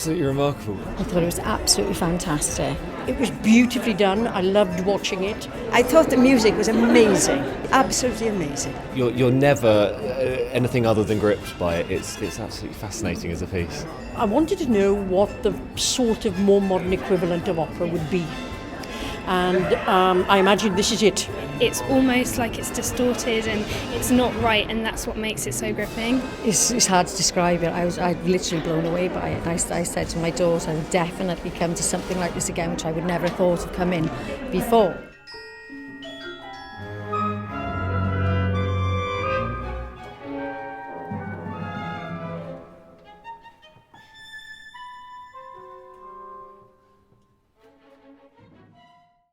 absolutely remarkable. I thought it was absolutely fantastic. It was beautifully done. I loved watching it. I thought the music was amazing, absolutely amazing. You're never anything other than gripped by it. It's absolutely fascinating as a piece. I wanted to know what the sort of more modern equivalent of opera would be. And I imagine this is it. It's almost like it's distorted and it's not right, and that's what makes it so gripping. It's hard to describe it. I'd literally blown away by it. I said to my daughter, I would definitely come to something like this again, which I would never have thought of coming before.